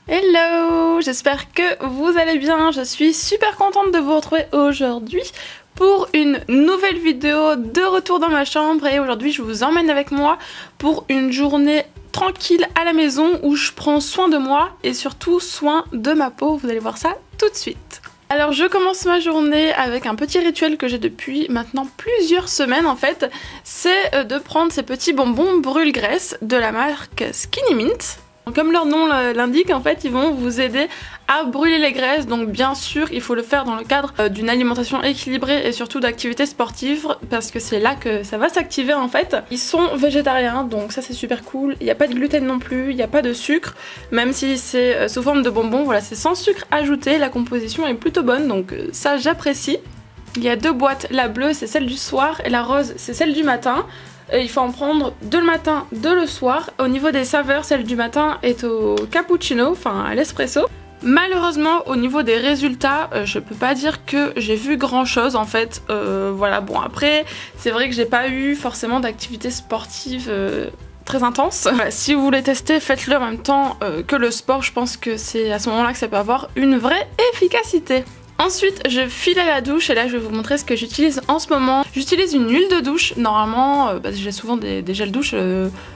Hello, j'espère que vous allez bien, je suis super contente de vous retrouver aujourd'hui pour une nouvelle vidéo de retour dans ma chambre et aujourd'hui je vous emmène avec moi pour une journée tranquille à la maison où je prends soin de moi et surtout soin de ma peau, vous allez voir ça tout de suite. Alors je commence ma journée avec un petit rituel que j'ai depuis maintenant plusieurs semaines en fait, c'est de prendre ces petits bonbons brûle-graisse de la marque Skinny Mint. Comme leur nom l'indique, en fait, ils vont vous aider à brûler les graisses. Donc bien sûr, il faut le faire dans le cadre d'une alimentation équilibrée et surtout d'activités sportives parce que c'est là que ça va s'activer en fait. Ils sont végétariens, donc ça c'est super cool. Il n'y a pas de gluten non plus, il n'y a pas de sucre, même si c'est sous forme de bonbons. Voilà, c'est sans sucre ajouté, la composition est plutôt bonne, donc ça j'apprécie. Il y a deux boîtes, la bleue c'est celle du soir et la rose c'est celle du matin. Et il faut en prendre deux le matin, deux le soir. Au niveau des saveurs, celle du matin est au cappuccino, enfin à l'espresso. Malheureusement, au niveau des résultats, je peux pas dire que j'ai vu grand chose en fait. Voilà, bon après, c'est vrai que j'ai pas eu forcément d'activité sportive très intense. Voilà, si vous voulez tester, faites-le en même temps que le sport. Je pense que c'est à ce moment-là que ça peut avoir une vraie efficacité. Ensuite, je file à la douche et là je vais vous montrer ce que j'utilise en ce moment. J'utilise une huile de douche, normalement j'ai souvent des gels douche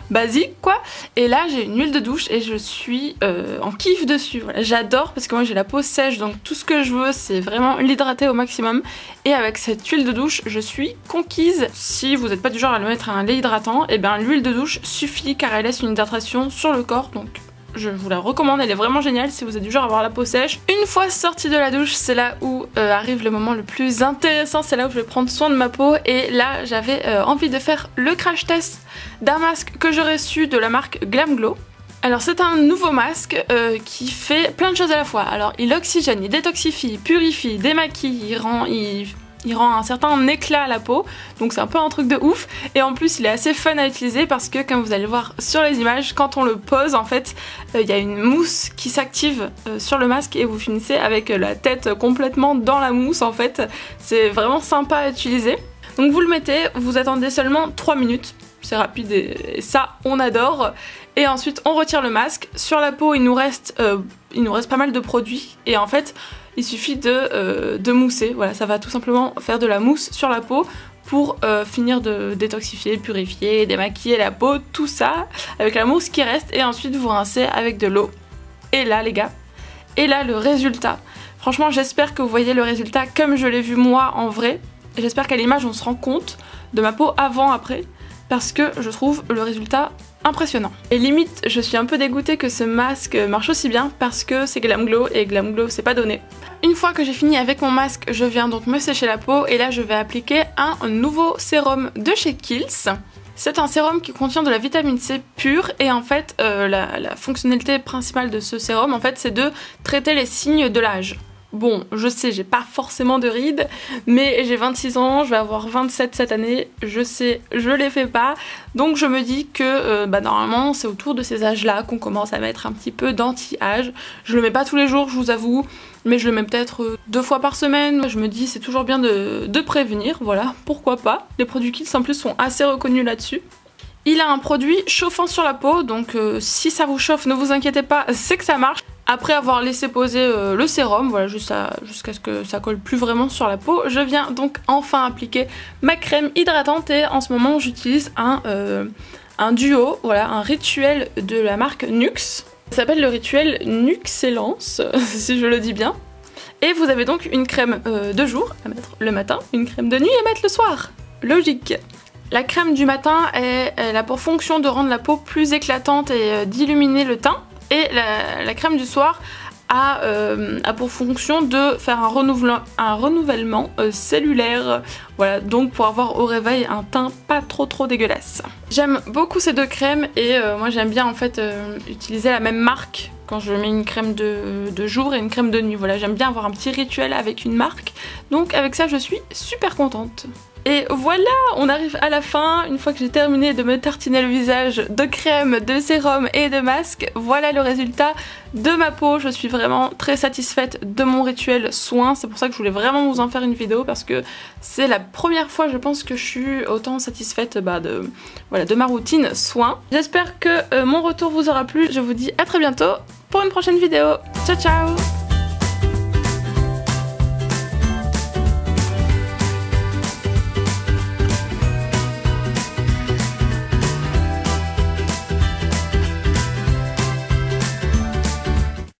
basiques quoi. Et là j'ai une huile de douche et je suis en kiff dessus. Voilà, j'adore parce que moi j'ai la peau sèche donc tout ce que je veux c'est vraiment l'hydrater au maximum. Et avec cette huile de douche je suis conquise. Si vous n'êtes pas du genre à le mettre à un lait hydratant, et bien l'huile de douche suffit car elle laisse une hydratation sur le corps donc... Je vous la recommande, elle est vraiment géniale si vous êtes du genre à avoir la peau sèche. Une fois sortie de la douche, c'est là où arrive le moment le plus intéressant, c'est là où je vais prendre soin de ma peau. Et là, j'avais envie de faire le crash test d'un masque que j'ai reçu de la marque Glam Glow. Alors c'est un nouveau masque qui fait plein de choses à la fois. Alors il oxygène, il détoxifie, il purifie, il démaquille, il rend un certain éclat à la peau, donc c'est un peu un truc de ouf. Et en plus il est assez fun à utiliser parce que comme vous allez voir sur les images, quand on le pose en fait, il y a une mousse qui s'active sur le masque et vous finissez avec la tête complètement dans la mousse en fait. C'est vraiment sympa à utiliser. Donc vous le mettez, vous attendez seulement 3 minutes, c'est rapide et ça on adore. Et ensuite on retire le masque. Sur la peau il nous reste pas mal de produits et en fait il suffit de mousser, voilà, ça va tout simplement faire de la mousse sur la peau pour finir de détoxifier, purifier, démaquiller la peau, tout ça avec la mousse qui reste et ensuite vous rincez avec de l'eau. Et là les gars, et là le résultat, franchement j'espère que vous voyez le résultat comme je l'ai vu moi en vrai, j'espère qu'à l'image on se rend compte de ma peau avant-après parce que je trouve le résultat impressionnant. Et limite, je suis un peu dégoûtée que ce masque marche aussi bien parce que c'est Glam Glow et Glam Glow c'est pas donné. Une fois que j'ai fini avec mon masque, je viens donc me sécher la peau et là je vais appliquer un nouveau sérum de chez Kiehl's. C'est un sérum qui contient de la vitamine C pure et en fait la fonctionnalité principale de ce sérum en fait c'est de traiter les signes de l'âge. Bon, je sais, j'ai pas forcément de rides, mais j'ai 26 ans, je vais avoir 27 cette année, je sais, je les fais pas, donc je me dis que normalement c'est autour de ces âges-là qu'on commence à mettre un petit peu d'anti-âge. Je le mets pas tous les jours, je vous avoue, mais je le mets peut-être 2 fois par semaine. Je me dis c'est toujours bien de prévenir, voilà, pourquoi pas. Les produits Kiehl's en plus sont assez reconnus là-dessus. Il a un produit chauffant sur la peau, donc si ça vous chauffe, ne vous inquiétez pas, c'est que ça marche. Après avoir laissé poser le sérum, voilà, jusqu'à ce que ça colle plus vraiment sur la peau, je viens donc enfin appliquer ma crème hydratante et en ce moment j'utilise un duo, voilà, un rituel de la marque Nuxe. Ça s'appelle le rituel Nuxellence, si je le dis bien. Et vous avez donc une crème de jour à mettre le matin, une crème de nuit à mettre le soir. Logique. La crème du matin, elle a pour fonction de rendre la peau plus éclatante et d'illuminer le teint. Et la crème du soir a pour fonction de faire un renouvellement cellulaire. Voilà, donc pour avoir au réveil un teint pas trop dégueulasse. J'aime beaucoup ces deux crèmes et moi j'aime bien en fait utiliser la même marque quand je mets une crème de jour et une crème de nuit. Voilà, j'aime bien avoir un petit rituel avec une marque. Donc avec ça je suis super contente. Et voilà, on arrive à la fin, une fois que j'ai terminé de me tartiner le visage de crème, de sérum et de masque, voilà le résultat de ma peau. Je suis vraiment très satisfaite de mon rituel soin, c'est pour ça que je voulais vraiment vous en faire une vidéo parce que c'est la première fois je pense que je suis autant satisfaite de ma routine soin. J'espère que mon retour vous aura plu, je vous dis à très bientôt pour une prochaine vidéo. Ciao ciao.